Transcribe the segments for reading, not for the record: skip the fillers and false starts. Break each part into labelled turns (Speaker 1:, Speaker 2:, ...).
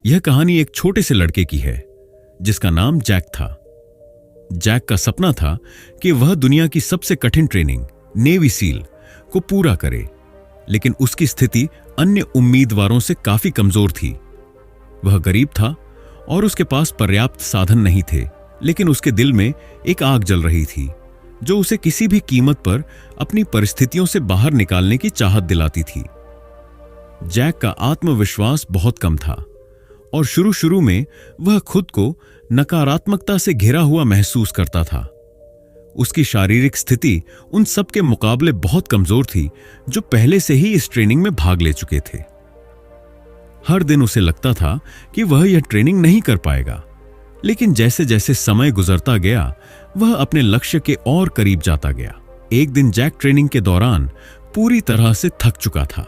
Speaker 1: यह कहानी एक छोटे से लड़के की है जिसका नाम जैक था। जैक का सपना था कि वह दुनिया की सबसे कठिन ट्रेनिंग नेवी सील को पूरा करे, लेकिन उसकी स्थिति अन्य उम्मीदवारों से काफी कमजोर थी। वह गरीब था और उसके पास पर्याप्त साधन नहीं थे, लेकिन उसके दिल में एक आग जल रही थी जो उसे किसी भी कीमत पर अपनी परिस्थितियों से बाहर निकालने की चाहत दिलाती थी। जैक का आत्मविश्वास बहुत कम था और शुरू में वह खुद को नकारात्मकता से घिरा हुआ महसूस करता था। उसकी शारीरिक स्थिति उन सब के मुकाबले बहुत कमजोर थी जो पहले से ही इस ट्रेनिंग में भाग ले चुके थे। हर दिन उसे लगता था कि वह यह ट्रेनिंग नहीं कर पाएगा, लेकिन जैसे जैसे समय गुजरता गया वह अपने लक्ष्य के और करीब जाता गया। एक दिन जैक ट्रेनिंग के दौरान पूरी तरह से थक चुका था।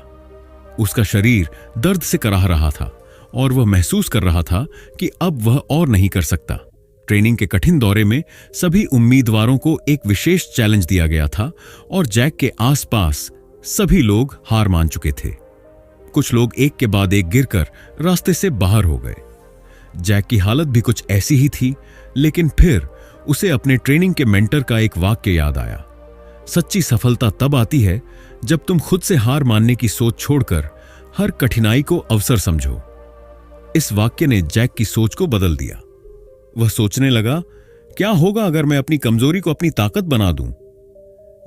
Speaker 1: उसका शरीर दर्द से कराह रहा था और वह महसूस कर रहा था कि अब वह और नहीं कर सकता। ट्रेनिंग के कठिन दौरे में सभी उम्मीदवारों को एक विशेष चैलेंज दिया गया था और जैक के आसपास सभी लोग हार मान चुके थे। कुछ लोग एक के बाद एक गिरकर रास्ते से बाहर हो गए। जैक की हालत भी कुछ ऐसी ही थी, लेकिन फिर उसे अपने ट्रेनिंग के मेंटर का एक वाक्य याद आया। सच्ची सफलता तब आती है जब तुम खुद से हार मानने की सोच छोड़कर हर कठिनाई को अवसर समझो। इस वाक्य ने जैक की सोच को बदल दिया। वह सोचने लगा, क्या होगा अगर मैं अपनी कमजोरी को अपनी ताकत बना दूं?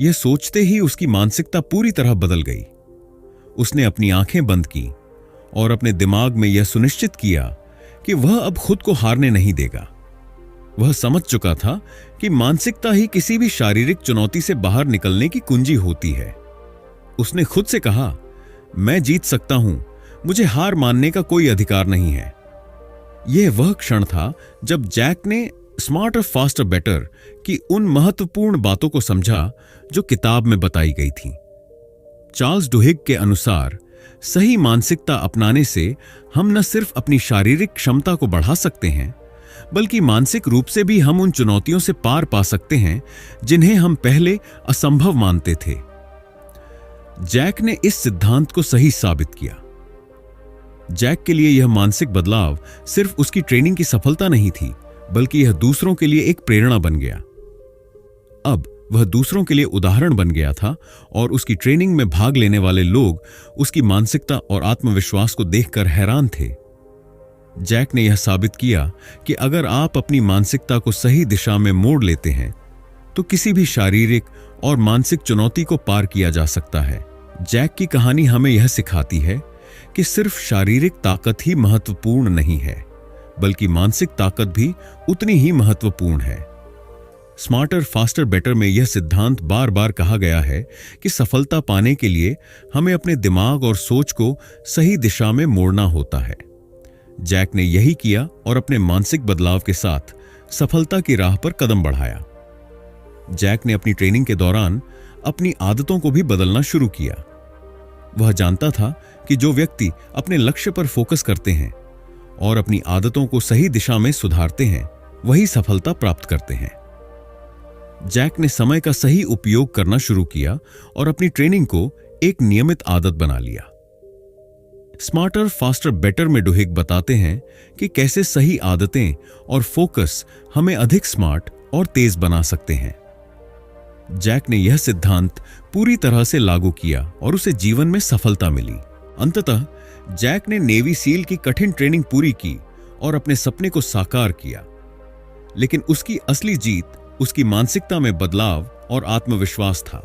Speaker 1: यह सोचते ही उसकी मानसिकता पूरी तरह बदल गई। उसने अपनी आंखें बंद की और अपने दिमाग में यह सुनिश्चित किया कि वह अब खुद को हारने नहीं देगा। वह समझ चुका था कि मानसिकता ही किसी भी शारीरिक चुनौती से बाहर निकलने की कुंजी होती है। उसने खुद से कहा, मैं जीत सकता हूं, मुझे हार मानने का कोई अधिकार नहीं है। यह वह क्षण था जब जैक ने स्मार्टर फास्टर बेटर की उन महत्वपूर्ण बातों को समझा जो किताब में बताई गई थी। चार्ल्स डुहिग के अनुसार सही मानसिकता अपनाने से हम न सिर्फ अपनी शारीरिक क्षमता को बढ़ा सकते हैं, बल्कि मानसिक रूप से भी हम उन चुनौतियों से पार पा सकते हैं जिन्हें हम पहले असंभव मानते थे। जैक ने इस सिद्धांत को सही साबित किया। जैक के लिए यह मानसिक बदलाव सिर्फ उसकी ट्रेनिंग की सफलता नहीं थी, बल्कि यह दूसरों के लिए एक प्रेरणा बन गया। अब वह दूसरों के लिए उदाहरण बन गया था और उसकी ट्रेनिंग में भाग लेने वाले लोग उसकी मानसिकता और आत्मविश्वास को देखकर हैरान थे। जैक ने यह साबित किया कि अगर आप अपनी मानसिकता को सही दिशा में मोड़ लेते हैं तो किसी भी शारीरिक और मानसिक चुनौती को पार किया जा सकता है। जैक की कहानी हमें यह सिखाती है कि सिर्फ शारीरिक ताकत ही महत्वपूर्ण नहीं है, बल्कि मानसिक ताकत भी उतनी ही महत्वपूर्ण है। स्मार्टर फास्टर बेटर में यह सिद्धांत बार बार कहा गया है कि सफलता पाने के लिए हमें अपने दिमाग और सोच को सही दिशा में मोड़ना होता है। जैक ने यही किया और अपने मानसिक बदलाव के साथ सफलता की राह पर कदम बढ़ाया। जैक ने अपनी ट्रेनिंग के दौरान अपनी आदतों को भी बदलना शुरू किया। वह जानता था कि जो व्यक्ति अपने लक्ष्य पर फोकस करते हैं और अपनी आदतों को सही दिशा में सुधारते हैं, वही सफलता प्राप्त करते हैं। जैक ने समय का सही उपयोग करना शुरू किया और अपनी ट्रेनिंग को एक नियमित आदत बना लिया। स्मार्टर फास्टर बेटर में डुहिग बताते हैं कि कैसे सही आदतें और फोकस हमें अधिक स्मार्ट और तेज बना सकते हैं। जैक ने यह सिद्धांत पूरी तरह से लागू किया और उसे जीवन में सफलता मिली। अंततः जैक ने नेवी सील की कठिन ट्रेनिंग पूरी की और अपने सपने को साकार किया। लेकिन उसकी असली जीत उसकी मानसिकता में बदलाव और आत्मविश्वास था।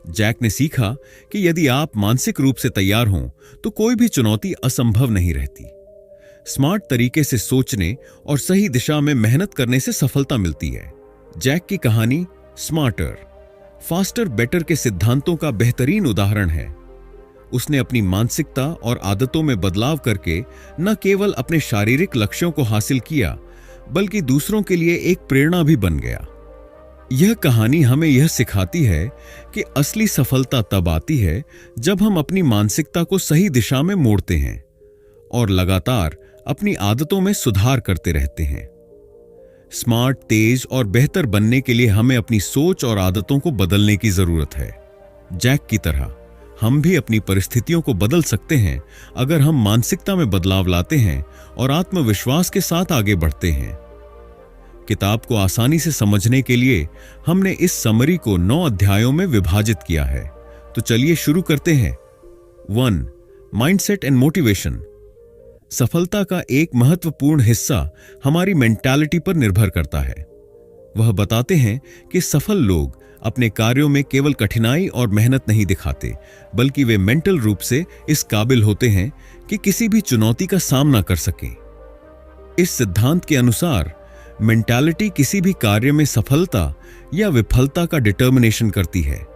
Speaker 1: जैक ने सीखा कि यदि आप मानसिक रूप से तैयार हों तो कोई भी चुनौती असंभव नहीं रहती। स्मार्ट तरीके से सोचने और सही दिशा में मेहनत करने से सफलता मिलती है। जैक की कहानी स्मार्टर फास्टर बेटर के सिद्धांतों का बेहतरीन उदाहरण है। उसने अपनी मानसिकता और आदतों में बदलाव करके न केवल अपने शारीरिक लक्ष्यों को हासिल किया, बल्कि दूसरों के लिए एक प्रेरणा भी बन गया। यह कहानी हमें यह सिखाती है कि असली सफलता तब आती है जब हम अपनी मानसिकता को सही दिशा में मोड़ते हैं और लगातार अपनी आदतों में सुधार करते रहते हैं। स्मार्ट, तेज और बेहतर बनने के लिए हमें अपनी सोच और आदतों को बदलने की जरूरत है। जैक की तरह हम भी अपनी परिस्थितियों को बदल सकते हैं अगर हम मानसिकता में बदलाव लाते हैं और आत्मविश्वास के साथ आगे बढ़ते हैं। किताब को आसानी से समझने के लिए हमने इस समरी को 9 अध्यायों में विभाजित किया है। तो चलिए शुरू करते हैं। 1. Mindset and motivation. सफलता का एक महत्वपूर्ण हिस्सा हमारी मेंटालिटी पर निर्भर करता है। वह बताते हैं कि सफल लोग अपने कार्यों में केवल कठिनाई और मेहनत नहीं दिखाते, बल्कि वे मेंटल रूप से इस काबिल होते हैं कि किसी भी चुनौती का सामना कर सकें। इस सिद्धांत के अनुसार मेंटालिटी किसी भी कार्य में सफलता या विफलता का डिटर्मिनेशन करती है।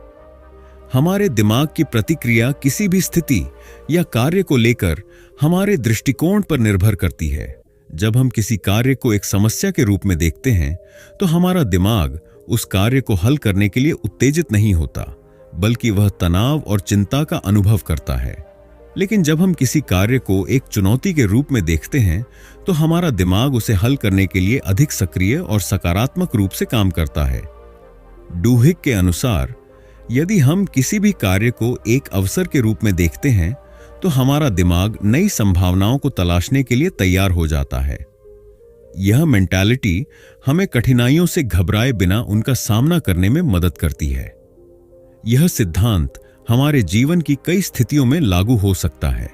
Speaker 1: हमारे दिमाग की प्रतिक्रिया किसी भी स्थिति या कार्य को लेकर हमारे दृष्टिकोण पर निर्भर करती है। जब हम किसी कार्य को एक समस्या के रूप में देखते हैं, तो हमारा दिमाग उस कार्य को हल करने के लिए उत्तेजित नहीं होता, बल्कि वह तनाव और चिंता का अनुभव करता है। लेकिन जब हम किसी कार्य को एक चुनौती के रूप में देखते हैं, तो हमारा दिमाग उसे हल करने के लिए अधिक सक्रिय और सकारात्मक रूप से काम करता है। डूहिक के अनुसार, यदि हम किसी भी कार्य को एक अवसर के रूप में देखते हैं, तो हमारा दिमाग नई संभावनाओं को तलाशने के लिए तैयार हो जाता है। यह मेंटालिटी हमें कठिनाइयों से घबराए बिना उनका सामना करने में मदद करती है। यह सिद्धांत हमारे जीवन की कई स्थितियों में लागू हो सकता है।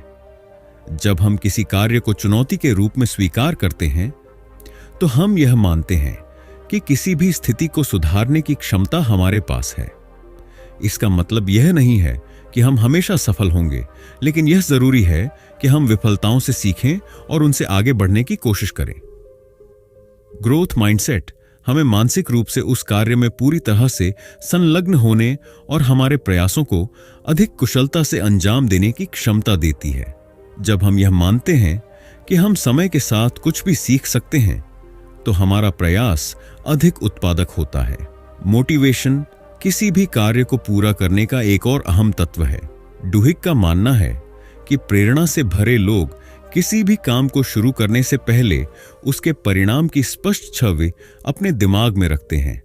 Speaker 1: जब हम किसी कार्य को चुनौती के रूप में स्वीकार करते हैं, तो हम यह मानते हैं कि किसी भी स्थिति को सुधारने की क्षमता हमारे पास है। इसका मतलब यह नहीं है कि हम हमेशा सफल होंगे, लेकिन यह जरूरी है कि हम विफलताओं से सीखें और उनसे आगे बढ़ने की कोशिश करें। ग्रोथ माइंडसेट हमें मानसिक रूप से उस कार्य में पूरी तरह से संलग्न होने और हमारे प्रयासों को अधिक कुशलता से अंजाम देने की क्षमता देती है। जब हम यह मानते हैं कि हम समय के साथ कुछ भी सीख सकते हैं, तो हमारा प्रयास अधिक उत्पादक होता है। मोटिवेशन किसी भी कार्य को पूरा करने का एक और अहम तत्व है। डूहिक का मानना है कि प्रेरणा से भरे लोग किसी भी काम को शुरू करने से पहले उसके परिणाम की स्पष्ट छवि अपने दिमाग में रखते हैं।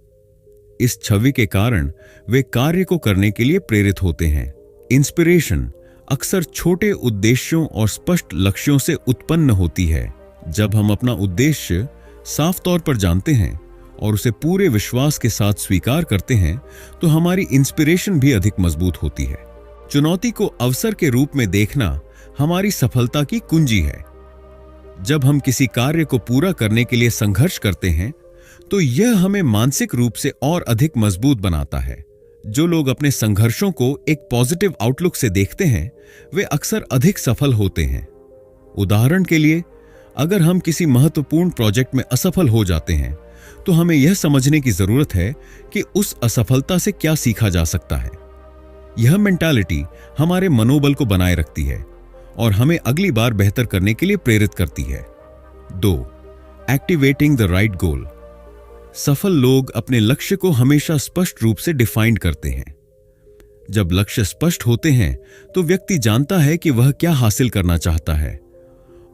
Speaker 1: इस छवि के कारण वे कार्य को करने के लिए प्रेरित होते हैं। इंस्पिरेशन अक्सर छोटे उद्देश्यों और स्पष्ट लक्ष्यों से उत्पन्न होती है। जब हम अपना उद्देश्य साफ तौर पर जानते हैं और उसे पूरे विश्वास के साथ स्वीकार करते हैं, तो हमारी इंस्पिरेशन भी अधिक मजबूत होती है। चुनौती को अवसर के रूप में देखना हमारी सफलता की कुंजी है। जब हम किसी कार्य को पूरा करने के लिए संघर्ष करते हैं, तो यह हमें मानसिक रूप से और अधिक मजबूत बनाता है। जो लोग अपने संघर्षों को एक पॉजिटिव आउटलुक से देखते हैं, वे अक्सर अधिक सफल होते हैं। उदाहरण के लिए, अगर हम किसी महत्वपूर्ण प्रोजेक्ट में असफल हो जाते हैं, तो हमें यह समझने की जरूरत है कि उस असफलता से क्या सीखा जा सकता है। यह मेंटालिटी हमारे मनोबल को बनाए रखती है और हमें अगली बार बेहतर करने के लिए प्रेरित करती है। 2. Activating the right goal. सफल लोग अपने लक्ष्य को हमेशा स्पष्ट रूप से डिफाइन करते हैं। जब लक्ष्य स्पष्ट होते हैं, तो व्यक्ति जानता है कि वह क्या हासिल करना चाहता है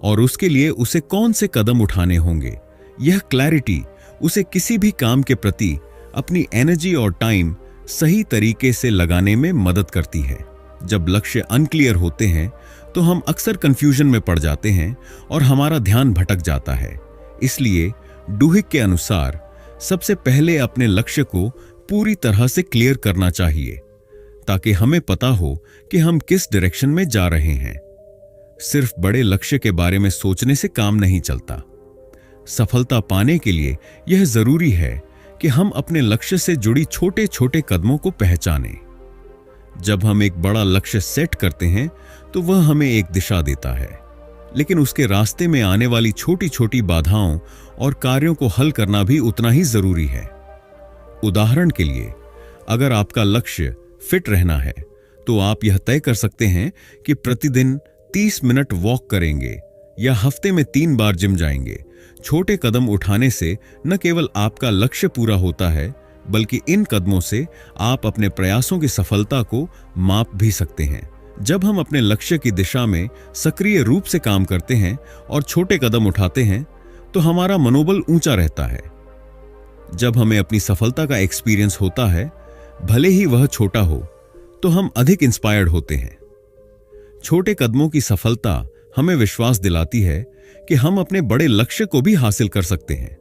Speaker 1: और उसके लिए उसे कौन से कदम उठाने होंगे। यह क्लैरिटी उसे किसी भी काम के प्रति अपनी एनर्जी और टाइम सही तरीके से लगाने में मदद करती है। जब लक्ष्य अनक्लियर होते हैं, तो हम अक्सर कंफ्यूजन में पड़ जाते हैं और हमारा ध्यान भटक जाता है। इसलिए डूहिक के अनुसार सबसे पहले अपने लक्ष्य को पूरी तरह से क्लियर करना चाहिए, ताकि हमें पता हो कि हम किस डायरेक्शन में जा रहे हैं। सिर्फ बड़े लक्ष्य के बारे में सोचने से काम नहीं चलता। सफलता पाने के लिए यह जरूरी है कि हम अपने लक्ष्य से जुड़ी छोटे छोटे कदमों को पहचानें। जब हम एक बड़ा लक्ष्य सेट करते हैं, तो वह हमें एक दिशा देता है, लेकिन उसके रास्ते में आने वाली छोटी छोटी बाधाओं और कार्यों को हल करना भी उतना ही जरूरी है। उदाहरण के लिए, अगर आपका लक्ष्य फिट रहना है, तो आप यह तय कर सकते हैं कि प्रतिदिन 30 मिनट वॉक करेंगे या हफ्ते में 3 बार जिम जाएंगे। छोटे कदम उठाने से न केवल आपका लक्ष्य पूरा होता है, बल्कि इन कदमों से आप अपने प्रयासों की सफलता को माप भी सकते हैं। जब हम अपने लक्ष्य की दिशा में सक्रिय रूप से काम करते हैं और छोटे कदम उठाते हैं, तो हमारा मनोबल ऊंचा रहता है। जब हमें अपनी सफलता का एक्सपीरियंस होता है, भले ही वह छोटा हो, तो हम अधिक इंस्पायर्ड होते हैं। छोटे कदमों की सफलता हमें विश्वास दिलाती है कि हम अपने बड़े लक्ष्य को भी हासिल कर सकते हैं।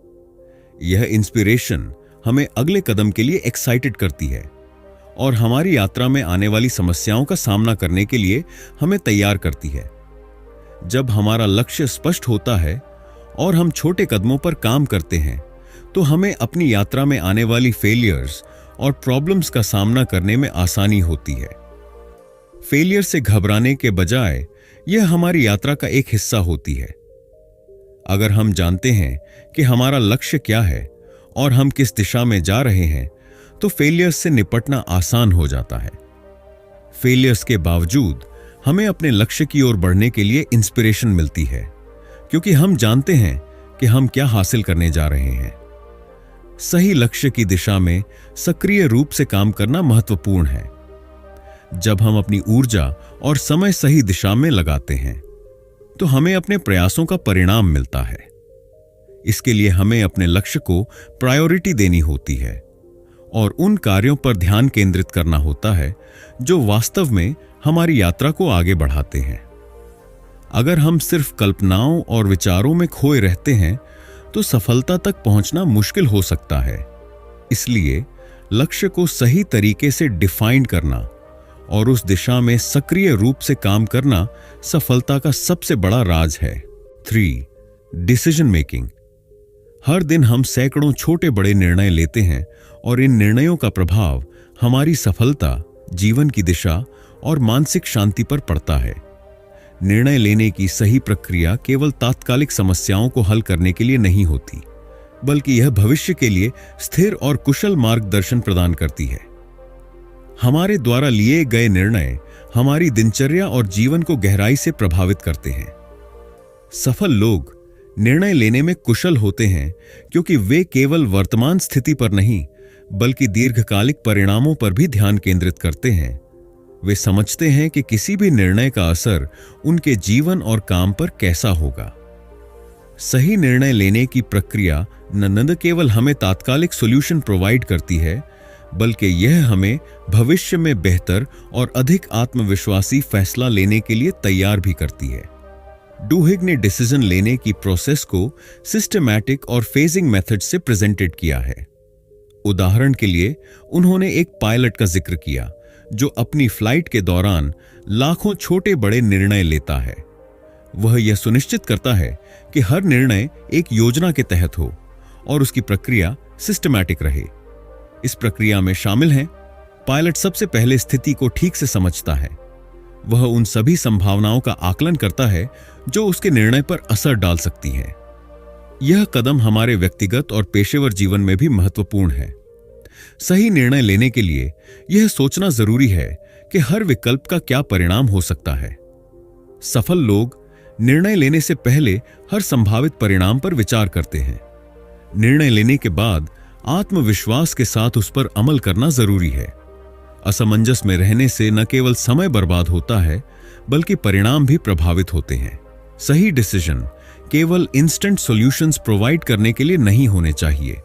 Speaker 1: यह इंस्पिरेशन हमें अगले कदम के लिए एक्साइटेड करती है और हमारी यात्रा में आने वाली समस्याओं का सामना करने के लिए हमें तैयार करती है। जब हमारा लक्ष्य स्पष्ट होता है और हम छोटे कदमों पर काम करते हैं, तो हमें अपनी यात्रा में आने वाली फेलियर्स और प्रॉब्लम्स का सामना करने में आसानी होती है। फेलियर से घबराने के बजाय यह हमारी यात्रा का एक हिस्सा होती है। अगर हम जानते हैं कि हमारा लक्ष्य क्या है और हम किस दिशा में जा रहे हैं, तो फेलियर्स से निपटना आसान हो जाता है। फेलियर्स के बावजूद हमें अपने लक्ष्य की ओर बढ़ने के लिए इंस्पिरेशन मिलती है, क्योंकि हम जानते हैं कि हम क्या हासिल करने जा रहे हैं। सही लक्ष्य की दिशा में सक्रिय रूप से काम करना महत्वपूर्ण है। जब हम अपनी ऊर्जा और समय सही दिशा में लगाते हैं, तो हमें अपने प्रयासों का परिणाम मिलता है। इसके लिए हमें अपने लक्ष्य को प्रायोरिटी देनी होती है और उन कार्यों पर ध्यान केंद्रित करना होता है जो वास्तव में हमारी यात्रा को आगे बढ़ाते हैं। अगर हम सिर्फ कल्पनाओं और विचारों में खोए रहते हैं, तो सफलता तक पहुंचना मुश्किल हो सकता है। इसलिए लक्ष्य को सही तरीके से डिफाइन करना और उस दिशा में सक्रिय रूप से काम करना सफलता का सबसे बड़ा राज है। 3. Decision making. हर दिन हम सैकड़ों छोटे बड़े निर्णय लेते हैं और इन निर्णयों का प्रभाव हमारी सफलता, जीवन की दिशा और मानसिक शांति पर पड़ता है। निर्णय लेने की सही प्रक्रिया केवल तात्कालिक समस्याओं को हल करने के लिए नहीं होती, बल्कि यह भविष्य के लिए स्थिर और कुशल मार्गदर्शन प्रदान करती है। हमारे द्वारा लिए गए निर्णय हमारी दिनचर्या और जीवन को गहराई से प्रभावित करते हैं। सफल लोग निर्णय लेने में कुशल होते हैं क्योंकि वे केवल वर्तमान स्थिति पर नहीं, बल्कि दीर्घकालिक परिणामों पर भी ध्यान केंद्रित करते हैं। वे समझते हैं कि किसी भी निर्णय का असर उनके जीवन और काम पर कैसा होगा। सही निर्णय लेने की प्रक्रिया न केवल हमें तात्कालिक सॉल्यूशन प्रोवाइड करती है, बल्कि यह हमें भविष्य में बेहतर और अधिक आत्मविश्वासी फैसला लेने के लिए तैयार भी करती है। डूहिग ने डिसीजन लेने की प्रोसेस को सिस्टमैटिक और फेजिंग मेथड से प्रेजेंटेड किया है। उदाहरण के लिए उन्होंने एक पायलट का जिक्र किया जो अपनी फ्लाइट के दौरान लाखों छोटे बड़े निर्णय लेता है। वह यह सुनिश्चित करता है कि हर निर्णय एक योजना के तहत हो और उसकी प्रक्रिया सिस्टमैटिक रहे। इस प्रक्रिया में शामिल हैं, पायलट सबसे पहले स्थिति को ठीक से समझता है। वह उन सभी संभावनाओं का आकलन करता है जो उसके निर्णय पर असर डाल सकती हैं। यह कदम हमारे व्यक्तिगत और पेशेवर जीवन में भी महत्वपूर्ण है। सही निर्णय लेने के लिए यह सोचना जरूरी है कि हर विकल्प का क्या परिणाम हो सकता है। सफल लोग निर्णय लेने से पहले हर संभावित परिणाम पर विचार करते हैं। निर्णय लेने के बाद आत्मविश्वास के साथ उस पर अमल करना जरूरी है। असमंजस में रहने से न केवल समय बर्बाद होता है, बल्कि परिणाम भी प्रभावित होते हैं। सही डिसीजन केवल इंस्टेंट सॉल्यूशंस प्रोवाइड करने के लिए नहीं होने चाहिए।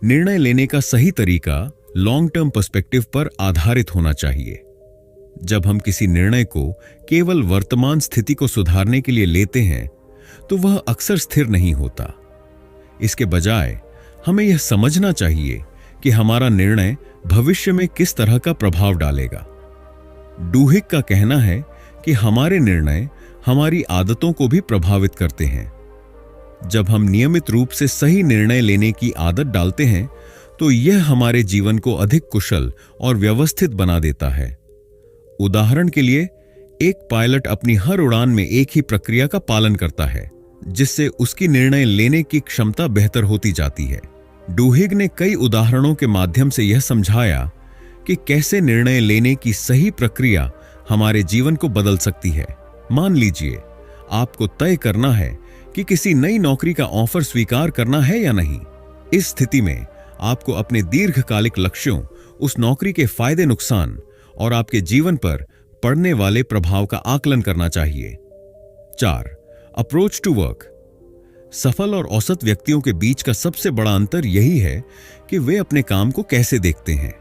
Speaker 1: निर्णय लेने का सही तरीका लॉन्ग टर्म पर्सपेक्टिव पर आधारित होना चाहिए। जब हम किसी निर्णय को केवल वर्तमान स्थिति को सुधारने के लिए लेते हैं, तो वह अक्सर स्थिर नहीं होता। इसके बजाय हमें यह समझना चाहिए कि हमारा निर्णय भविष्य में किस तरह का प्रभाव डालेगा। डूहिग का कहना है कि हमारे निर्णय हमारी आदतों को भी प्रभावित करते हैं। जब हम नियमित रूप से सही निर्णय लेने की आदत डालते हैं, तो यह हमारे जीवन को अधिक कुशल और व्यवस्थित बना देता है। उदाहरण के लिए, एक पायलट अपनी हर उड़ान में एक ही प्रक्रिया का पालन करता है, जिससे उसकी निर्णय लेने की क्षमता बेहतर होती जाती है। डूहिग ने कई उदाहरणों के माध्यम से यह समझाया कि कैसे निर्णय लेने की सही प्रक्रिया हमारे जीवन को बदल सकती है। मान लीजिए, आपको तय करना है कि किसी नई नौकरी का ऑफर स्वीकार करना है या नहीं। इस स्थिति में आपको अपने दीर्घकालिक लक्ष्यों, उस नौकरी के फायदे नुकसान और आपके जीवन पर पड़ने वाले प्रभाव का आकलन करना चाहिए। 4. Approach to work. सफल और औसत व्यक्तियों के बीच का सबसे बड़ा अंतर यही है कि वे अपने काम को कैसे देखते हैं।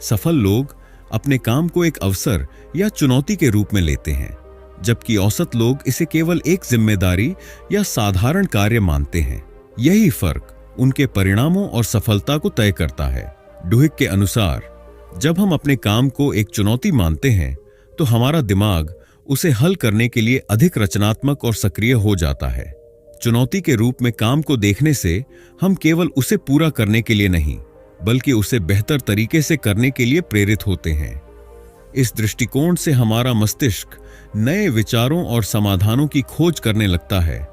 Speaker 1: सफल लोग अपने काम को एक अवसर या चुनौती के रूप में लेते हैं, जबकि औसत लोग इसे केवल एक जिम्मेदारी या साधारण कार्य मानते हैं। यही फर्क उनके परिणामों और सफलता को तय करता है। डुहिग के अनुसार जब हम अपने काम को एक चुनौती मानते हैं तो हमारा दिमाग उसे हल करने के लिए अधिक रचनात्मक और सक्रिय हो जाता है। चुनौती के रूप में काम को देखने से हम केवल उसे पूरा करने के लिए नहीं, बल्कि उसे बेहतर तरीके से करने के लिए प्रेरित होते हैं। इस दृष्टिकोण से हमारा मस्तिष्क नए विचारों और समाधानों की खोज करने लगता है,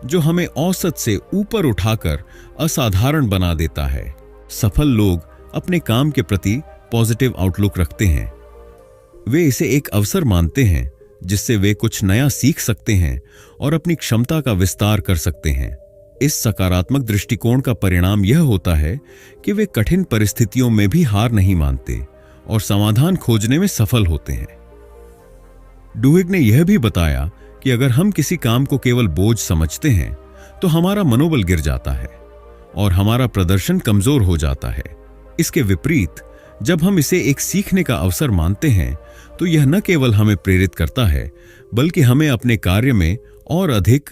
Speaker 1: जो हमें औसत से ऊपर उठाकर असाधारण बना देता है। सफल लोग अपने काम के प्रति पॉजिटिव आउटलुक रखते हैं। वे इसे एक अवसर मानते हैं जिससे वे कुछ नया सीख सकते हैं और अपनी क्षमता का विस्तार कर सकते हैं। इस सकारात्मक दृष्टिकोण का परिणाम यह होता है कि वे कठिन परिस्थितियों में भी हार नहीं मानते और समाधान खोजने में सफल होते हैं। डुहिग ने यह भी बताया कि अगर हम किसी काम को केवल बोझ समझते हैं तो हमारा मनोबल गिर जाता है और हमारा प्रदर्शन कमजोर हो जाता है। इसके विपरीत जब हम इसे एक सीखने का अवसर मानते हैं तो यह न केवल हमें प्रेरित करता है, बल्कि हमें अपने कार्य में और अधिक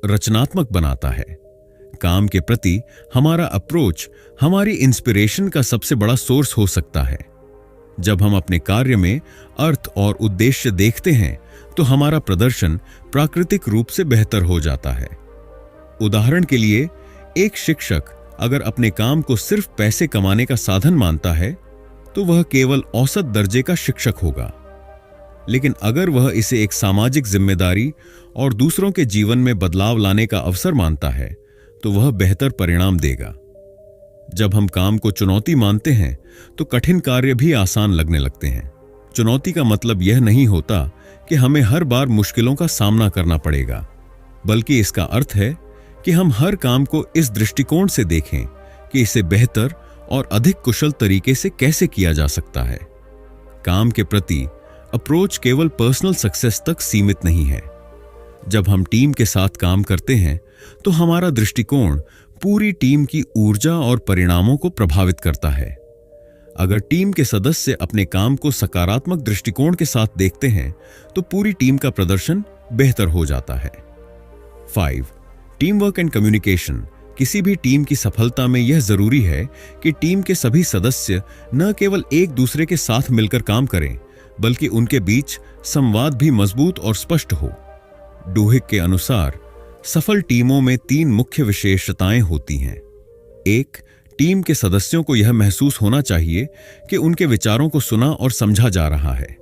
Speaker 1: रचनात्मक बनाता है। काम के प्रति हमारा अप्रोच हमारी इंस्पिरेशन का सबसे बड़ा सोर्स हो सकता है। जब हम अपने कार्य में अर्थ और उद्देश्य देखते हैं तो हमारा प्रदर्शन प्राकृतिक रूप से बेहतर हो जाता है। उदाहरण के लिए, एक शिक्षक अगर अपने काम को सिर्फ पैसे कमाने का साधन मानता है तो वह केवल औसत दर्जे का शिक्षक होगा। लेकिन अगर वह इसे एक सामाजिक जिम्मेदारी और दूसरों के जीवन में बदलाव लाने का अवसर मानता है तो वह बेहतर परिणाम देगा। जब हम काम को चुनौती मानते हैं तो कठिन कार्य भी आसान लगने लगते हैं। चुनौती का मतलब यह नहीं होता कि हमें हर बार मुश्किलों का सामना करना पड़ेगा, बल्कि इसका अर्थ है कि हम हर काम को इस दृष्टिकोण से देखें कि इसे बेहतर और अधिक कुशल तरीके से कैसे किया जा सकता है। काम के प्रति अप्रोच केवल पर्सनल सक्सेस तक सीमित नहीं है। जब हम टीम के साथ काम करते हैं तो हमारा दृष्टिकोण पूरी टीम की ऊर्जा और परिणामों को प्रभावित करता है। अगर टीम के सदस्य अपने काम को सकारात्मक दृष्टिकोण के साथ देखते हैं तो पूरी टीम का प्रदर्शन बेहतर हो जाता है। 5. Team work and communication. किसी भी टीम की सफलता में यह जरूरी है कि टीम के सभी सदस्य न केवल एक दूसरे के साथ मिलकर काम करें, बल्कि उनके बीच संवाद भी मजबूत और स्पष्ट हो। डुहिग के अनुसार सफल टीमों में 3 मुख्य विशेषताएं होती हैं। 1. टीम के सदस्यों को यह महसूस होना चाहिए कि उनके विचारों को सुना और समझा जा रहा है।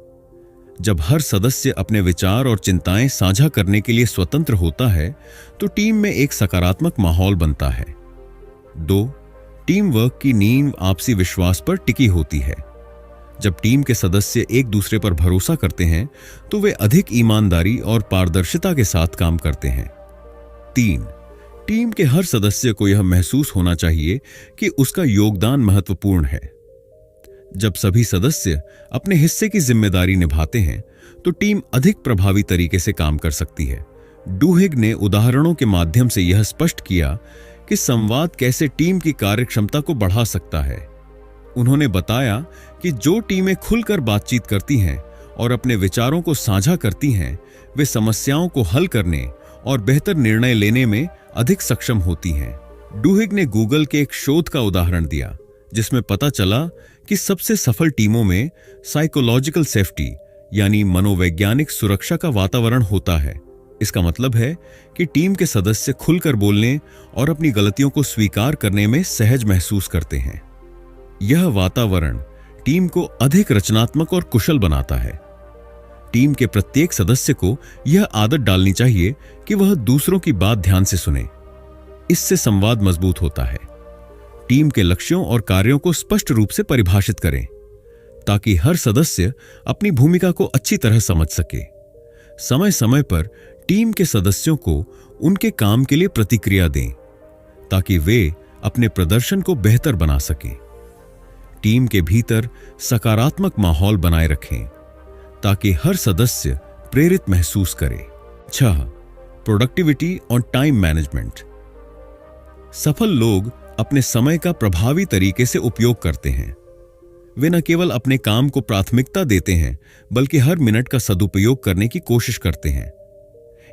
Speaker 1: जब हर सदस्य अपने विचार और चिंताएं साझा करने के लिए स्वतंत्र होता है तो टीम में एक सकारात्मक माहौल बनता है। 2. टीम वर्क की नींव आपसी विश्वास पर टिकी होती है। जब टीम के सदस्य एक दूसरे पर भरोसा करते हैं तो वे अधिक ईमानदारी और पारदर्शिता के साथ काम करते हैं। 3. टीम के हर सदस्य को यह महसूस होना चाहिए कि उसका योगदान महत्वपूर्ण है। जब सभी सदस्य अपने हिस्से की जिम्मेदारी निभाते हैं तो टीम अधिक प्रभावी तरीके से काम कर सकती है। डुहिग ने उदाहरणों के माध्यम से यह स्पष्ट किया कि संवाद कैसे टीम की कार्यक्षमता को बढ़ा सकता है। उन्होंने बताया कि जो टीमें खुलकर बातचीत करती हैं और अपने विचारों को साझा करती हैं, वे समस्याओं को हल करने और बेहतर निर्णय लेने में अधिक सक्षम होती हैं। डुहिग ने गूगल के एक शोध का उदाहरण दिया जिसमें पता चला कि सबसे सफल टीमों में साइकोलॉजिकल सेफ्टी यानी मनोवैज्ञानिक सुरक्षा का वातावरण होता है। इसका मतलब है कि टीम के सदस्य खुलकर बोलने और अपनी गलतियों को स्वीकार करने में सहज महसूस करते हैं। यह वातावरण टीम को अधिक रचनात्मक और कुशल बनाता है। टीम के प्रत्येक सदस्य को यह आदत डालनी चाहिए कि वह दूसरों की बात ध्यान से सुने। इससे संवाद मजबूत होता है। टीम के लक्ष्यों और कार्यों को स्पष्ट रूप से परिभाषित करें ताकि हर सदस्य अपनी भूमिका को अच्छी तरह समझ सके। समय समय पर टीम के सदस्यों को उनके काम के लिए प्रतिक्रिया दें ताकि वे अपने प्रदर्शन को बेहतर बना सकें। टीम के भीतर सकारात्मक माहौल बनाए रखें ताकि हर सदस्य प्रेरित महसूस करे। 6. प्रोडक्टिविटी और टाइम मैनेजमेंट। सफल लोग अपने समय का प्रभावी तरीके से उपयोग करते हैं। वे न केवल अपने काम को प्राथमिकता देते हैं बल्कि हर मिनट का सदुपयोग करने की कोशिश करते हैं।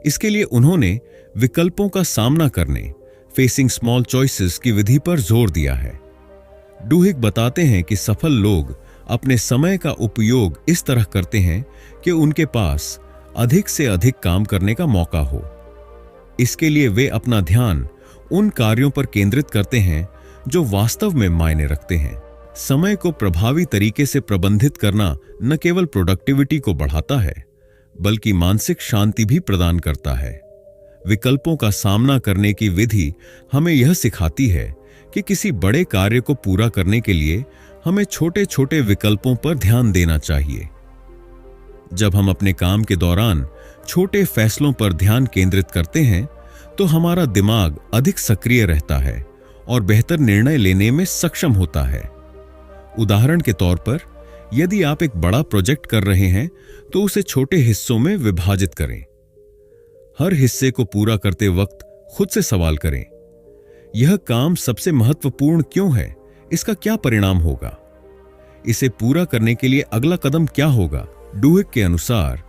Speaker 1: इसके लिए उन्होंने विकल्पों का सामना करने, फेसिंग स्मॉल चॉइसेस की विधि पर जोर दिया है। डुहिग बताते हैं कि सफल लोग अपने समय का उपयोग इस तरह करते हैं कि उनके पास अधिक से अधिक काम करने का मौका हो। इसके लिए वे अपना ध्यान उन कार्यों पर केंद्रित करते हैं जो वास्तव में मायने रखते हैं। समय को प्रभावी तरीके से प्रबंधित करना न केवल प्रोडक्टिविटी को बढ़ाता है बल्कि मानसिक शांति भी प्रदान करता है। विकल्पों का सामना करने की विधि हमें यह सिखाती है कि किसी बड़े कार्य को पूरा करने के लिए हमें छोटे छोटे विकल्पों पर ध्यान देना चाहिए। जब हम अपने काम के दौरान छोटे फैसलों पर ध्यान केंद्रित करते हैं तो हमारा दिमाग अधिक सक्रिय रहता है और बेहतर निर्णय लेने में सक्षम होता है। उदाहरण के तौर पर, यदि आप एक बड़ा प्रोजेक्ट कर रहे हैं तो उसे छोटे हिस्सों में विभाजित करें। हर हिस्से को पूरा करते वक्त खुद से सवाल करें, यह काम सबसे महत्वपूर्ण क्यों है? इसका क्या परिणाम होगा? इसे पूरा करने के लिए अगला कदम क्या होगा? डुहिग के अनुसार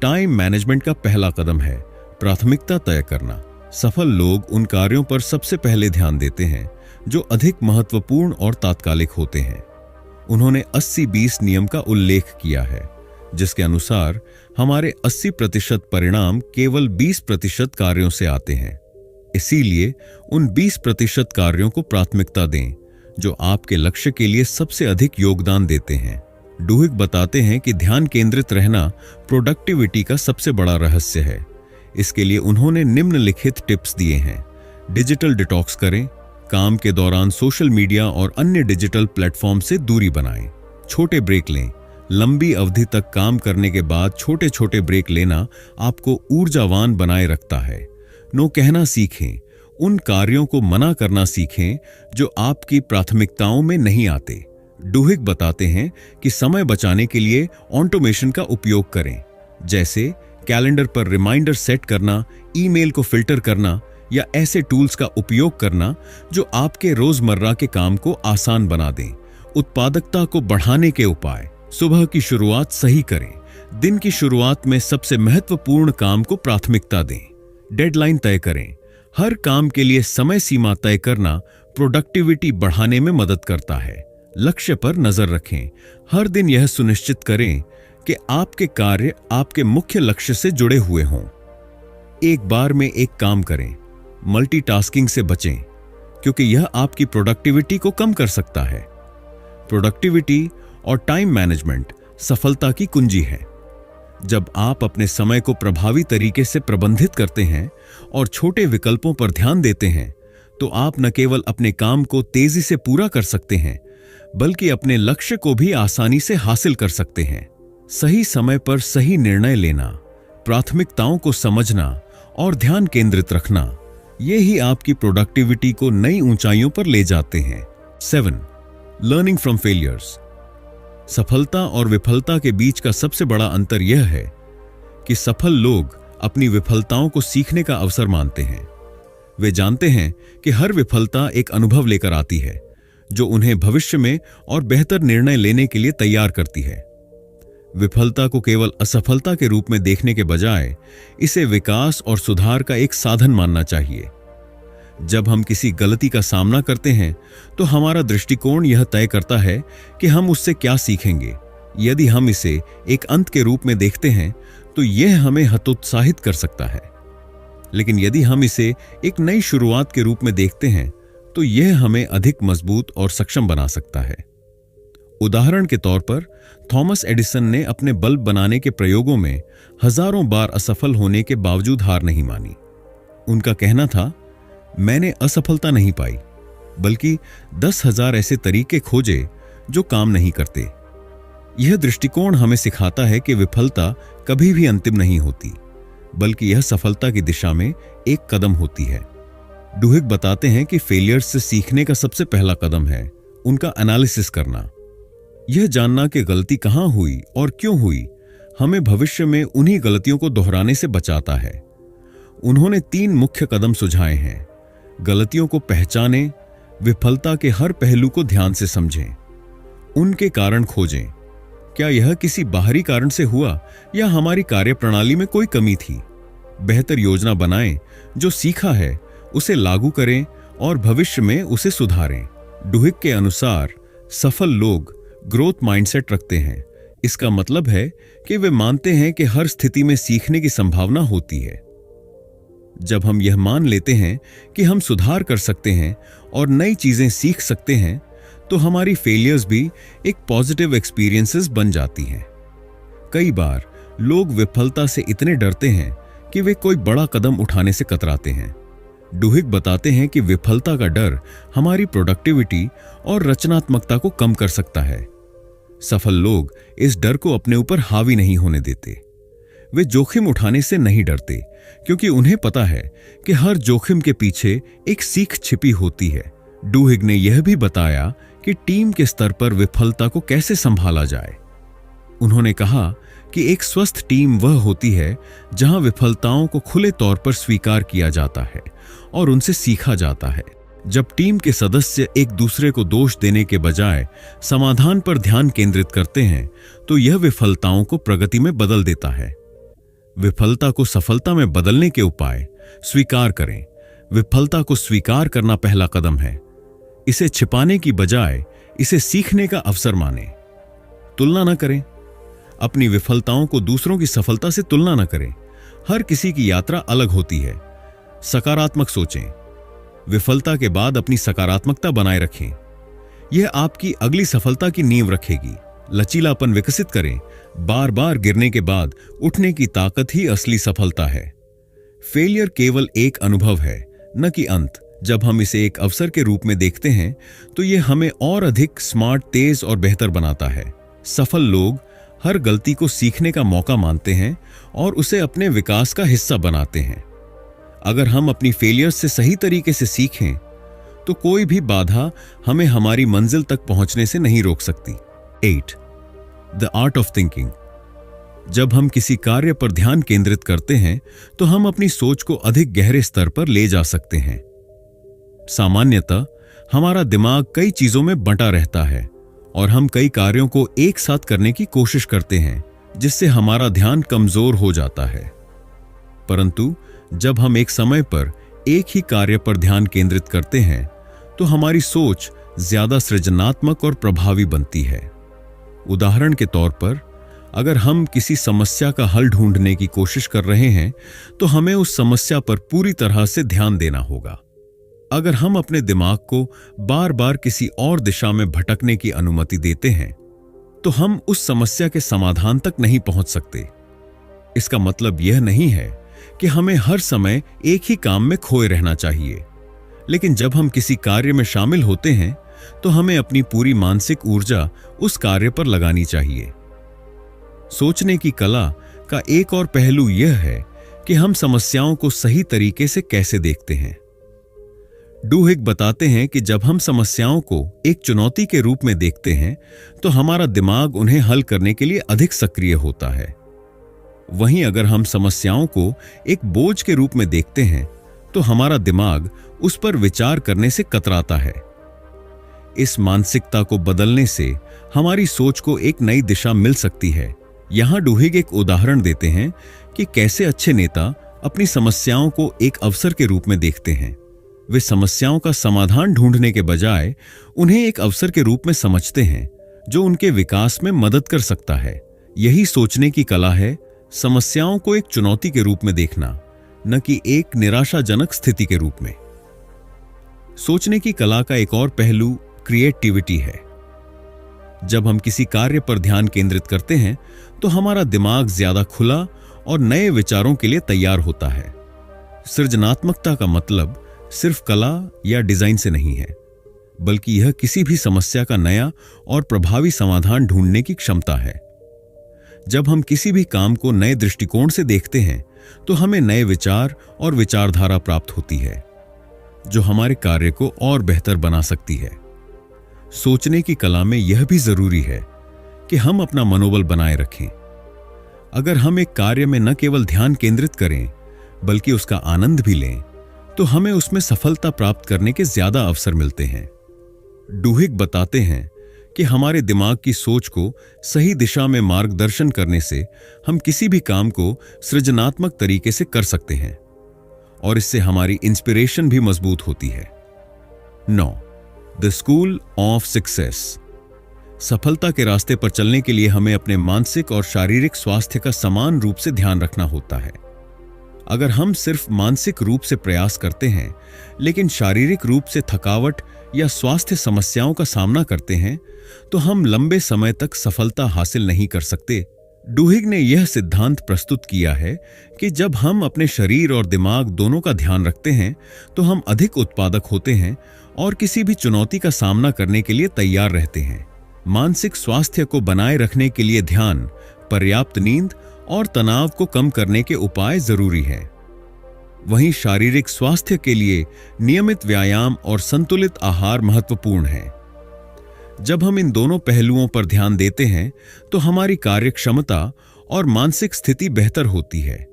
Speaker 1: टाइम मैनेजमेंट का पहला कदम है प्राथमिकता तय करना। सफल लोग उन कार्यों पर सबसे पहले ध्यान देते हैं जो अधिक महत्वपूर्ण और तात्कालिक होते हैं। उन्होंने 80-20 नियम का उल्लेख किया है, जिसके अनुसार हमारे 80% परिणाम केवल 20% कार्यों से आते हैं। इसीलिए उन 20% कार्यों को प्राथमिकता दें जो आपके लक्ष्य के लिए सबसे अधिक योगदान देते हैं। डुहिग बताते हैं कि ध्यान केंद्रित रहना प्रोडक्टिविटी का सबसे बड़ा रहस्य है। इसके लिए उन्होंने निम्नलिखित टिप्स दिए हैं। डिजिटल डिटॉक्स करें, काम के दौरान सोशल मीडिया और अन्य डिजिटल प्लेटफॉर्म से दूरी बनाएं। छोटे ब्रेक लें, लंबी अवधि तक काम करने के बाद छोटे छोटे ब्रेक लेना आपको ऊर्जावान बनाए रखता है। नो कहना सीखें, उन कार्यों को मना करना सीखें जो आपकी प्राथमिकताओं में नहीं आते। डुहिग बताते हैं कि समय बचाने के लिए ऑटोमेशन का उपयोग करें, जैसे कैलेंडर पर रिमाइंडर सेट करना, ईमेल को फिल्टर करना या ऐसे टूल्स का उपयोग करना जो आपके रोजमर्रा के काम को आसान बना दें। उत्पादकता को बढ़ाने के उपाय, सुबह की शुरुआत सही करें। दिन की शुरुआत में सबसे महत्वपूर्ण काम को प्राथमिकता दें। डेडलाइन तय करें, हर काम के लिए समय सीमा तय करना प्रोडक्टिविटी बढ़ाने में मदद करता है। लक्ष्य पर नजर रखें, हर दिन यह सुनिश्चित करें कि आपके कार्य आपके मुख्य लक्ष्य से जुड़े हुए हों। एक बार में एक काम करें, मल्टीटास्किंग से बचें क्योंकि यह आपकी प्रोडक्टिविटी को कम कर सकता है। प्रोडक्टिविटी और टाइम मैनेजमेंट सफलता की कुंजी है। जब आप अपने समय को प्रभावी तरीके से प्रबंधित करते हैं और छोटे विकल्पों पर ध्यान देते हैं तो आप न केवल अपने काम को तेजी से पूरा कर सकते हैं बल्कि अपने लक्ष्य को भी आसानी से हासिल कर सकते हैं। सही समय पर सही निर्णय लेना, प्राथमिकताओं को समझना और ध्यान केंद्रित रखना, ये ही आपकी प्रोडक्टिविटी को नई ऊंचाइयों पर ले जाते हैं। 7. Learning from failures. सफलता और विफलता के बीच का सबसे बड़ा अंतर यह है कि सफल लोग अपनी विफलताओं को सीखने का अवसर मानते हैं। वे जानते हैं कि हर विफलता एक अनुभव लेकर आती है जो उन्हें भविष्य में और बेहतर निर्णय लेने के लिए तैयार करती है। विफलता को केवल असफलता के रूप में देखने के बजाय इसे विकास और सुधार का एक साधन मानना चाहिए। जब हम किसी गलती का सामना करते हैं तो हमारा दृष्टिकोण यह तय करता है कि हम उससे क्या सीखेंगे। यदि हम इसे एक अंत के रूप में देखते हैं तो यह हमें हतोत्साहित कर सकता है, लेकिन यदि हम इसे एक नई शुरुआत के रूप में देखते हैं तो यह हमें अधिक मजबूत और सक्षम बना सकता है। उदाहरण के तौर पर, थॉमस एडिसन ने अपने बल्ब बनाने के प्रयोगों में हजारों बार असफल होने के बावजूद हार नहीं मानी। उनका कहना था, मैंने असफलता नहीं पाई बल्कि 10,000 ऐसे तरीके खोजे जो काम नहीं करते। यह दृष्टिकोण हमें सिखाता है कि विफलता कभी भी अंतिम नहीं होती बल्कि यह सफलता की दिशा में एक कदम होती है। डुहिग बताते हैं कि फेलियर्स से सीखने का सबसे पहला कदम है उनका एनालिसिस करना। यह जानना कि गलती कहां हुई और क्यों हुई हमें भविष्य में उन्हीं गलतियों को दोहराने से बचाता है। उन्होंने 3 मुख्य कदम सुझाए हैं। गलतियों को पहचानें, विफलता के हर पहलू को ध्यान से समझें उनके कारण खोजें। क्या यह किसी बाहरी कारण से हुआ या हमारी कार्यप्रणाली में कोई कमी थी? बेहतर योजना बनाएं, जो सीखा है उसे लागू करें और भविष्य में उसे सुधारें। डुहिक के अनुसार सफल लोग ग्रोथ माइंडसेट रखते हैं। इसका मतलब है कि वे मानते हैं कि हर स्थिति में सीखने की संभावना होती है। जब हम यह मान लेते हैं कि हम सुधार कर सकते हैं और नई चीजें सीख सकते हैं, तो हमारी फेलियर्स भी एक पॉजिटिव एक्सपीरियंसेस बन जाती हैं। कई बार लोग विफलता से इतने डरते हैं कि वे कोई बड़ा कदम उठाने से कतराते हैं। डुहिक बताते हैं कि विफलता का डर हमारी प्रोडक्टिविटी और रचनात्मकता को कम कर सकता है। सफल लोग इस डर को अपने ऊपर हावी नहीं होने देते। वे जोखिम उठाने से नहीं डरते, क्योंकि उन्हें पता है कि हर जोखिम के पीछे एक सीख छिपी होती है। डुहिक ने यह भी बताया कि टीम के स्तर पर विफलता को कैसे संभाला जाए। उन्होंने कहा कि एक स्वस्थ टीम वह होती है जहां विफलताओं को खुले तौर पर स्वीकार किया जाता है और उनसे सीखा जाता है। जब टीम के सदस्य एक दूसरे को दोष देने के बजाय समाधान पर ध्यान केंद्रित करते हैं, तो यह विफलताओं को प्रगति में बदल देता है। विफलता को सफलता में बदलने के उपाय स्वीकार करें। विफलता को स्वीकार करना पहला कदम है। इसे छिपाने की बजाय इसे सीखने का अवसर मानें। तुलना न करें। अपनी विफलताओं को दूसरों की सफलता से तुलना न करें। हर किसी की यात्रा अलग होती है। सकारात्मक सोचें। विफलता के बाद अपनी सकारात्मकता बनाए रखें। यह आपकी अगली सफलता की नींव रखेगी। लचीलापन विकसित करें। बार बार गिरने के बाद उठने की ताकत ही असली सफलता है। फेलियर केवल एक अनुभव है, न कि अंत। जब हम इसे एक अवसर के रूप में देखते हैं, तो यह हमें और अधिक स्मार्ट, तेज और बेहतर बनाता है। सफल लोग हर गलती को सीखने का मौका मानते हैं और उसे अपने विकास का हिस्सा बनाते हैं। अगर हम अपनी फेलियर्स से सही तरीके से सीखें, तो कोई भी बाधा हमें हमारी मंजिल तक पहुंचने से नहीं रोक सकती। 8. The art of thinking. जब हम किसी कार्य पर ध्यान केंद्रित करते हैं, तो हम अपनी सोच को अधिक गहरे स्तर पर ले जा सकते हैं। सामान्यतः हमारा दिमाग कई चीजों में बंटा रहता है और हम कई कार्यों को एक साथ करने की कोशिश करते हैं, जिससे हमारा ध्यान कमजोर हो जाता है। परंतु जब हम एक समय पर एक ही कार्य पर ध्यान केंद्रित करते हैं, तो हमारी सोच ज्यादा सृजनात्मक और प्रभावी बनती है। उदाहरण के तौर पर, अगर हम किसी समस्या का हल ढूंढने की कोशिश कर रहे हैं, तो हमें उस समस्या पर पूरी तरह से ध्यान देना होगा। अगर हम अपने दिमाग को बार बार किसी और दिशा में भटकने की अनुमति देते हैं, तो हम उस समस्या के समाधान तक नहीं पहुंच सकते। इसका मतलब यह नहीं है कि हमें हर समय एक ही काम में खोए रहना चाहिए, लेकिन जब हम किसी कार्य में शामिल होते हैं, तो हमें अपनी पूरी मानसिक ऊर्जा उस कार्य पर लगानी चाहिए। सोचने की कला का एक और पहलू यह है कि हम समस्याओं को सही तरीके से कैसे देखते हैं। डुहिक बताते हैं कि जब हम समस्याओं को एक चुनौती के रूप में देखते हैं, तो हमारा दिमाग उन्हें हल करने के लिए अधिक सक्रिय होता है। वहीं अगर हम समस्याओं को एक बोझ के रूप में देखते हैं, तो हमारा दिमाग उस पर विचार करने से कतराता है। इस मानसिकता को बदलने से हमारी सोच को एक नई दिशा मिल सकती है। यहां डुहिक एक उदाहरण देते हैं कि कैसे अच्छे नेता अपनी समस्याओं को एक अवसर के रूप में देखते हैं। वे समस्याओं का समाधान ढूंढने के बजाय उन्हें एक अवसर के रूप में समझते हैं, जो उनके विकास में मदद कर सकता है। यही सोचने की कला है, समस्याओं को एक चुनौती के रूप में देखना, न कि एक निराशाजनक स्थिति के रूप में। सोचने की कला का एक और पहलू क्रिएटिविटी है। जब हम किसी कार्य पर ध्यान केंद्रित करते हैं, तो हमारा दिमाग ज्यादा खुला और नए विचारों के लिए तैयार होता है। सृजनात्मकता का मतलब सिर्फ कला या डिजाइन से नहीं है, बल्कि यह किसी भी समस्या का नया और प्रभावी समाधान ढूंढने की क्षमता है। जब हम किसी भी काम को नए दृष्टिकोण से देखते हैं, तो हमें नए विचार और विचारधारा प्राप्त होती है, जो हमारे कार्य को और बेहतर बना सकती है। सोचने की कला में यह भी जरूरी है कि हम अपना मनोबल बनाए रखें। अगर हम एक कार्य में न केवल ध्यान केंद्रित करें, बल्कि उसका आनंद भी लें, तो हमें उसमें सफलता प्राप्त करने के ज्यादा अवसर मिलते हैं। डुहिक बताते हैं कि हमारे दिमाग की सोच को सही दिशा में मार्गदर्शन करने से हम किसी भी काम को सृजनात्मक तरीके से कर सकते हैं और इससे हमारी इंस्पिरेशन भी मजबूत होती है। 9. The school of success. सफलता के रास्ते पर चलने के लिए हमें अपने मानसिक और शारीरिक स्वास्थ्य का समान रूप से ध्यान रखना होता है। अगर हम सिर्फ मानसिक रूप से प्रयास करते हैं लेकिन शारीरिक रूप से थकावट या स्वास्थ्य समस्याओं का सामना करते हैं तो हम लंबे समय तक सफलता हासिल नहीं कर सकते। डुहिग ने यह सिद्धांत प्रस्तुत किया है कि जब हम अपने शरीर और दिमाग दोनों का ध्यान रखते हैं तो हम अधिक उत्पादक होते हैं और किसी भी चुनौती का सामना करने के लिए तैयार रहते हैं। मानसिक स्वास्थ्य को बनाए रखने के लिए ध्यान, पर्याप्त नींद और तनाव को कम करने के उपाय जरूरी है। वहीं शारीरिक स्वास्थ्य के लिए नियमित व्यायाम और संतुलित आहार महत्वपूर्ण है। जब हम इन दोनों पहलुओं पर ध्यान देते हैं तो हमारी कार्यक्षमता और मानसिक स्थिति बेहतर होती है,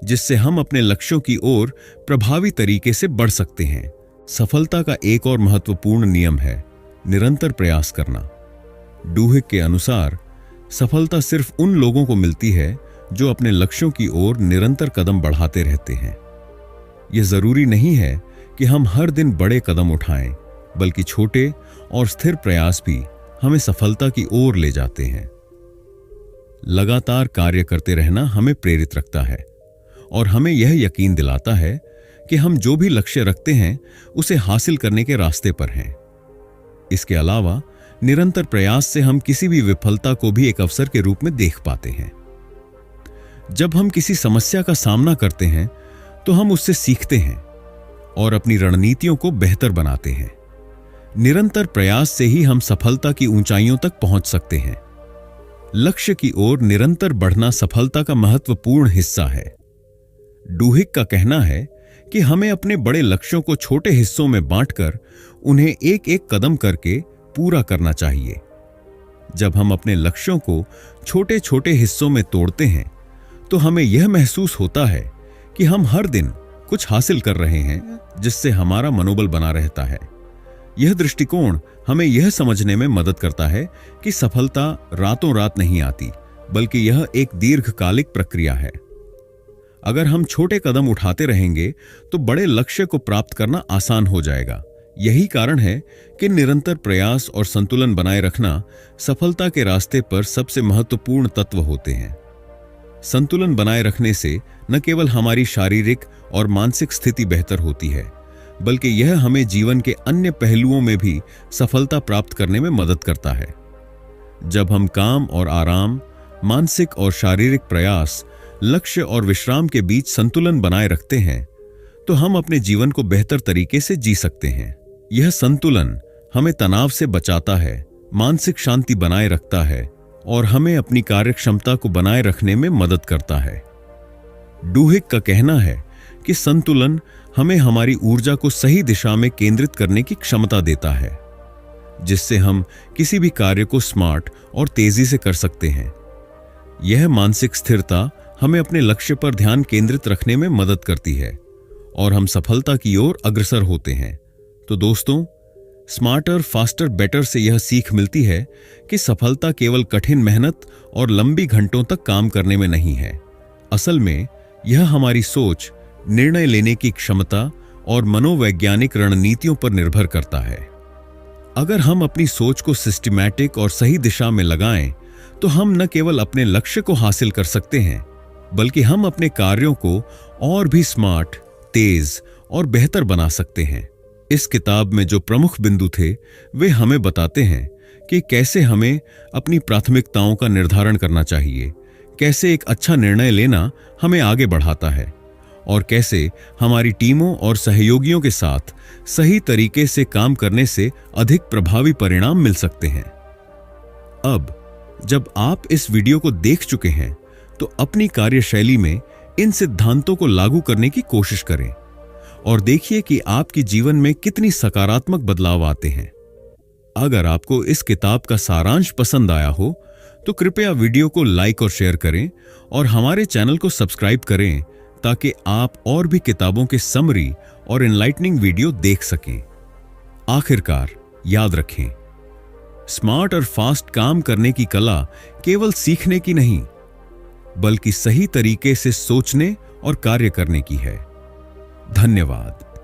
Speaker 1: जिससे हम अपने लक्ष्यों की ओर प्रभावी तरीके से बढ़ सकते हैं। सफलता का एक और महत्वपूर्ण नियम है निरंतर प्रयास करना। डुहिग के अनुसार सफलता सिर्फ उन लोगों को मिलती है जो अपने लक्ष्यों की ओर निरंतर कदम बढ़ाते रहते हैं। यह जरूरी नहीं है कि हम हर दिन बड़े कदम उठाएं, बल्कि छोटे और स्थिर प्रयास भी हमें सफलता की ओर ले जाते हैं। लगातार कार्य करते रहना हमें प्रेरित रखता है और हमें यह यकीन दिलाता है कि हम जो भी लक्ष्य रखते हैं उसे हासिल करने के रास्ते पर हैं। इसके अलावा निरंतर प्रयास से हम किसी भी विफलता को भी एक अवसर के रूप में देख पाते हैं। जब हम किसी समस्या का सामना करते हैं तो हम उससे सीखते हैं और अपनी रणनीतियों को बेहतर बनाते हैं। निरंतर प्रयास से ही हम सफलता की ऊंचाइयों तक पहुंच सकते हैं। लक्ष्य की ओर निरंतर बढ़ना सफलता का महत्वपूर्ण हिस्सा है। डुहिग का कहना है कि हमें अपने बड़े लक्ष्यों को छोटे हिस्सों में बांटकर उन्हें एक एक कदम करके पूरा करना चाहिए। जब हम अपने लक्ष्यों को छोटे छोटे हिस्सों में तोड़ते हैं तो हमें यह महसूस होता है कि हम हर दिन कुछ हासिल कर रहे हैं, जिससे हमारा मनोबल बना रहता है। यह दृष्टिकोण हमें यह समझने में मदद करता है कि सफलता रातों रात नहीं आती, बल्कि यह एक दीर्घकालिक प्रक्रिया है। अगर हम छोटे कदम उठाते रहेंगे तो बड़े लक्ष्य को प्राप्त करना आसान हो जाएगा। यही कारण है कि निरंतर प्रयास और संतुलन बनाए रखना सफलता के रास्ते पर सबसे महत्वपूर्ण तत्व होते हैं। संतुलन बनाए रखने से न केवल हमारी शारीरिक और मानसिक स्थिति बेहतर होती है, बल्कि यह हमें जीवन के अन्य पहलुओं में भी सफलता प्राप्त करने में मदद करता है। जब हम काम और आराम, मानसिक और शारीरिक प्रयास, लक्ष्य और विश्राम के बीच संतुलन बनाए रखते हैं तो हम अपने जीवन को बेहतर तरीके से जी सकते हैं। यह संतुलन हमें तनाव से बचाता है, मानसिक शांति बनाए रखता है और हमें अपनी कार्यक्षमता को बनाए रखने में मदद करता है। डुहिग का कहना है कि संतुलन हमें हमारी ऊर्जा को सही दिशा में केंद्रित करने की क्षमता देता है, जिससे हम किसी भी कार्य को स्मार्ट और तेजी से कर सकते हैं। यह मानसिक स्थिरता हमें अपने लक्ष्य पर ध्यान केंद्रित रखने में मदद करती है और हम सफलता की ओर अग्रसर होते हैं। तो दोस्तों, स्मार्टर, फास्टर, बेटर से यह सीख मिलती है कि सफलता केवल कठिन मेहनत और लंबी घंटों तक काम करने में नहीं है। असल में यह हमारी सोच, निर्णय लेने की क्षमता और मनोवैज्ञानिक रणनीतियों पर निर्भर करता है। अगर हम अपनी सोच को सिस्टमैटिक और सही दिशा में लगाएं, तो हम न केवल अपने लक्ष्य को हासिल कर सकते हैं, बल्कि हम अपने कार्यों को और भी स्मार्ट, तेज और बेहतर बना सकते हैं। इस किताब में जो प्रमुख बिंदु थे वे हमें बताते हैं कि कैसे हमें अपनी प्राथमिकताओं का निर्धारण करना चाहिए, कैसे एक अच्छा निर्णय लेना हमें आगे बढ़ाता है और कैसे हमारी टीमों और सहयोगियों के साथ सही तरीके से काम करने से अधिक प्रभावी परिणाम मिल सकते हैं। अब जब आप इस वीडियो को देख चुके हैं तो अपनी कार्यशैली में इन सिद्धांतों को लागू करने की कोशिश करें और देखिए कि आपके जीवन में कितनी सकारात्मक बदलाव आते हैं। अगर आपको इस किताब का सारांश पसंद आया हो तो कृपया वीडियो को लाइक और शेयर करें और हमारे चैनल को सब्सक्राइब करें ताकि आप और भी किताबों के समरी और एनलाइटनिंग वीडियो देख सकें। आखिरकार याद रखें, स्मार्ट और फास्ट काम करने की कला केवल सीखने की नहीं, बल्कि सही तरीके से सोचने और कार्य करने की है। धन्यवाद।